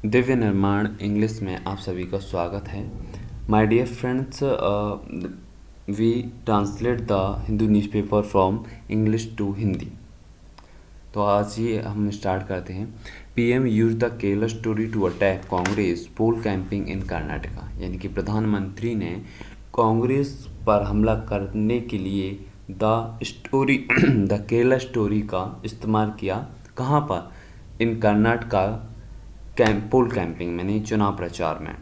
दिव्य निर्माण इंग्लिश में आप सभी का स्वागत है। My dear friends, we translate the Hindu newspaper from English to Hindi. तो आज ये हम स्टार्ट करते हैं। PM use the Kerala story to attack Congress poll campaigning in Karnataka, यानी कि प्रधानमंत्री ने कांग्रेस पर हमला करने के लिए the story the Kerala story का इस्तेमाल किया। कहाँ पर? इन कर्नाटका पोल कैंपिंग में, नहीं चुनाव प्रचार में।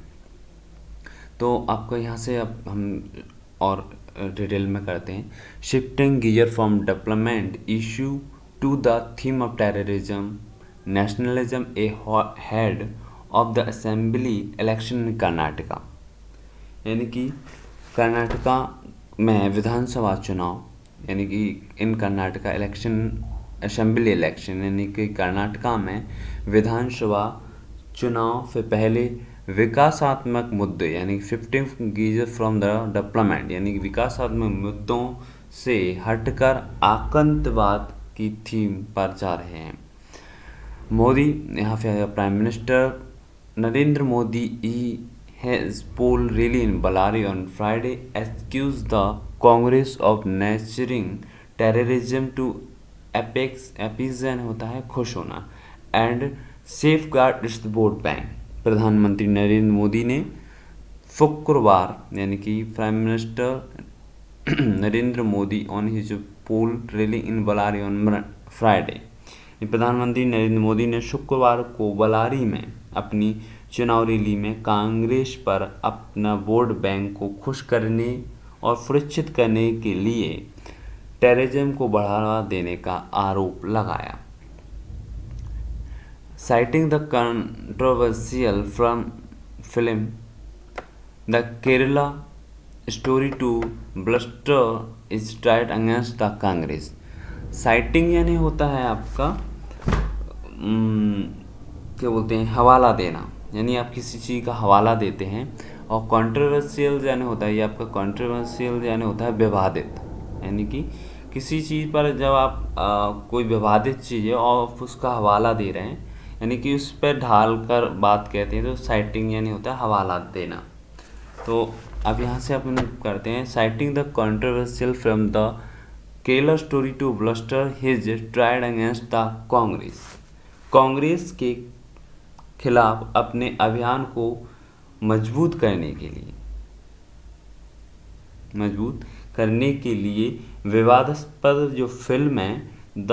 तो आपको यहाँ से अब हम और डिटेल में करते हैं। Shifting gear from development issue to the theme of terrorism nationalism ahead of the assembly election in Karnataka, यानी कि कर्नाटका में विधानसभा चुनाव, यानी कि in Karnataka election assembly election, यानी कि कर्नाटका में विधानसभा चुनाव से पहले विकासात्मक मुद्दे, यानी shifting gear from the development, यानी कि विकासात्मक मुद्दों से हटकर आतंकवाद की थीम पर जा रहे हैं। मोदी, यहाँ पे prime minister Narendra Modi has poll rally in Ballari on Friday accuse the Congress of nurturing terrorism to appease होता है खुश होना and safeguard its vote bank. प्रधानमंत्री नरेंद्र मोदी ने शुक्रवार, यानी कि prime minister Narendra Modi on his poll rally in Ballari on Friday, प्रधानमंत्री नरेंद्र मोदी ने शुक्रवार को बलारी में अपनी चुनाव रैली में कांग्रेस पर अपना वोट बैंक को खुश करने और सुरक्षित करने के लिए टेररिज्म को बढ़ावा देने का आरोप लगाया। Citing the controversial film The Kerala Story to bluster is tried against the Congress। Citing यानी होता है आपका क्या बोलते हैं, हवाला देना, यानी आप किसी चीज़ का हवाला देते हैं। और कंट्रोवर्शियल यानी होता है, ये आपका कंट्रोवर्शियल यानी होता है विवादित, यानी कि किसी चीज़ पर जब आप कोई विवादित चीज़ है और उसका हवाला दे रहे हैं, यानी कि उस पर ढाल कर बात कहते हैं, तो साइटिंग यानी होता है हवाला देना। तो अब यहाँ से अपन करते हैं। Citing the controversial from the Kerala story to bluster his tried against the Congress. Congress के खिलाफ अपने अभियान को मजबूत करने के लिए विवादास्पद जो फिल्म है द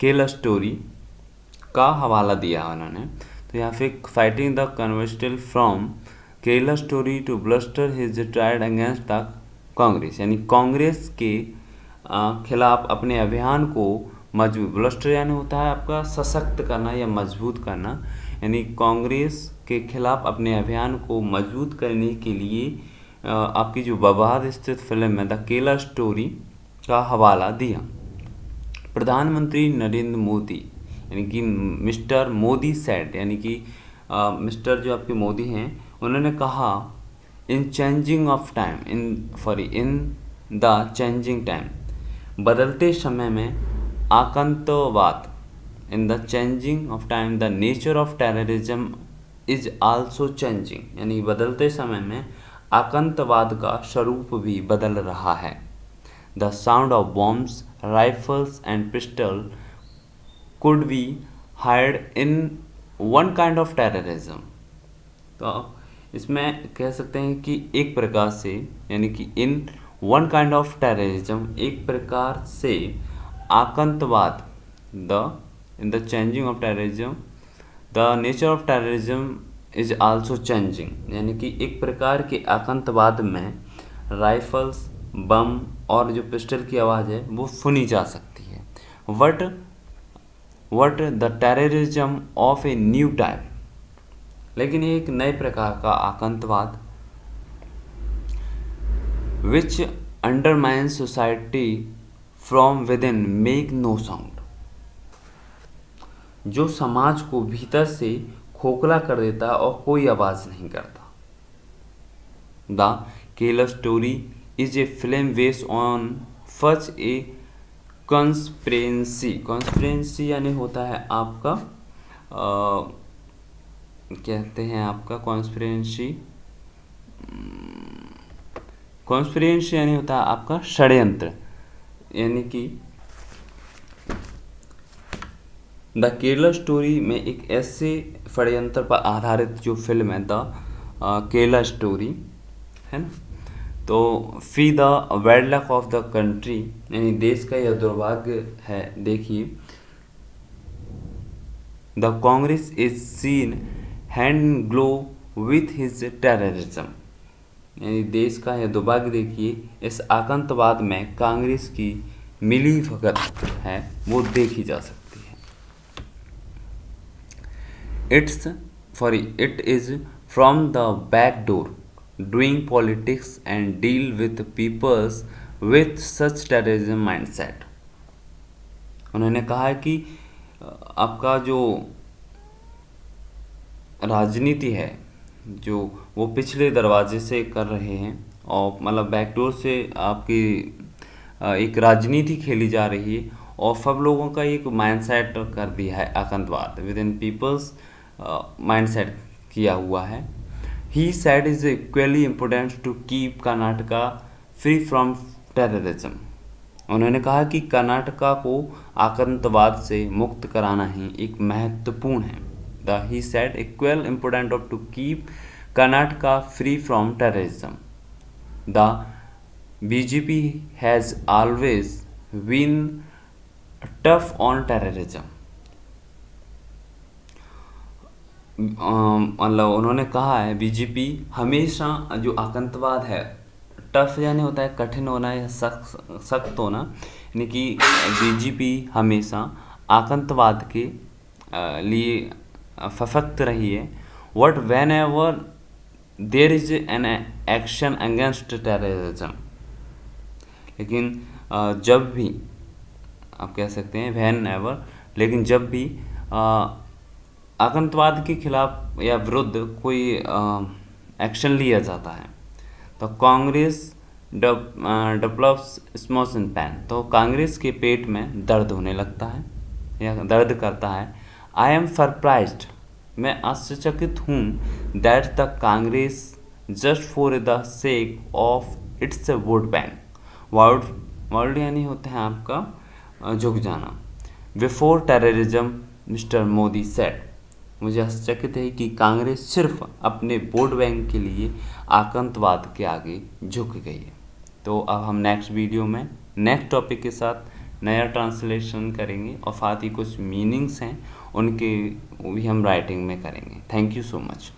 केरला स्टोरी का हवाला दिया उन्होंने। तो यहाँ पे fighting the controversy from Kerala story to bluster his tried against the Congress, यानी कांग्रेस के खिलाफ अपने अभियान को मजबूत, ब्लस्टर यानी होता है आपका सशक्त करना या मजबूत करना, यानी कांग्रेस के खिलाफ अपने अभियान को मजबूत करने के लिए आपकी जो विवाद स्थित फिल्म है द केरला स्टोरी का हवाला दिया। प्रधानमंत्री नरेंद्र मोदी, यानी कि मिस्टर मोदी सेड, यानी कि मिस्टर जो आपके मोदी हैं, उन्होंने कहा इन द चेंजिंग टाइम, बदलते समय में आतंकवाद, in the changing of time the nature of terrorism is also changing, यानी बदलते समय में आतंकवाद का स्वरूप भी बदल रहा है। The sound of bombs, rifles and pistol could be heard in one kind of terrorism। तो इसमें कह सकते हैं कि एक प्रकार से, यानी कि in one kind of terrorism, एक प्रकार से आतंकवाद, in the changing of terrorism the nature of terrorism is also changing, यानी कि एक प्रकार के आतंकवाद में राइफल्स, बम और जो पिस्टल की आवाज़ है वो सुनी जा सकती है। What the terrorism of a new type, लेकिन एक नए प्रकार का आतंकवाद which undermine society from within make no sound, जो समाज को भीतर से खोखला कर देता और कोई आवाज़ नहीं करता। The Kerala story is a film based on such a conspiracy यानी होता है आपका कहते हैं आपका कॉन्स्पिरेंसी यानी होता है आपका षड्यंत्र, यानी कि द केरला स्टोरी में एक ऐसे षड्यंत्र पर आधारित जो फिल्म है द केरला स्टोरी, है ना। तो फी the bad luck of the country, यानी देश का यह दुर्भाग्य है। देखिए, the Congress is seen hand glove with his terrorism, यानी देश का यह दुर्भाग्य देखिए, इस आतंकवाद में कांग्रेस की मिली भगत है वो देखी जा सकती है। It is from the back door doing politics and deal with peoples with such terrorism mindset. उन्होंने कहा कि आपका जो राजनीति है जो वो पिछले दरवाजे से कर रहे हैं, और मतलब बैकडोर से आपकी एक राजनीति खेली जा रही है, और सब लोगों का एक माइंडसेट कर दिया है आतंकवाद, विद इन पीपल्स माइंडसेट किया हुआ है। He said is equally important to keep Karnataka free from terrorism. उन्होंने कहा कि कर्नाटका को आतंकवाद से मुक्त कराना ही एक महत्वपूर्ण है। He said equal important of to keep Karnataka free from terrorism. The BJP has always been tough on terrorism. मतलब उन्होंने कहा है बीजेपी हमेशा जो आतंकवाद है, टफ यानी होता है कठिन होना या सख्त होना, यानी कि बीजेपी हमेशा आतंकवाद के लिए सशक्त रही है। What when ever there is an action against terrorism, लेकिन जब भी आप कह सकते हैं वेन एवर, लेकिन जब भी आतंकवाद के खिलाफ या विरुद्ध कोई एक्शन लिया जाता है तो कांग्रेस डेवलप्स स्मॉशन पैन, तो कांग्रेस के पेट में दर्द होने लगता है या दर्द करता है। आई एम सरप्राइज्ड, मैं आश्चर्यचकित हूँ, that the Congress just for the sake of its vote bank, word यानी होते हैं आपका झुक जाना, before terrorism mister Modi said. मुझे आश्चर्यचकित है कि कांग्रेस सिर्फ अपने वोट बैंक के लिए आतंकवाद के आगे झुक गई है। तो अब हम नेक्स्ट वीडियो में नेक्स्ट टॉपिक के साथ नया ट्रांसलेशन करेंगे, और साथ ही कुछ मीनिंग्स हैं उनके भी हम राइटिंग में करेंगे। Thank you so much.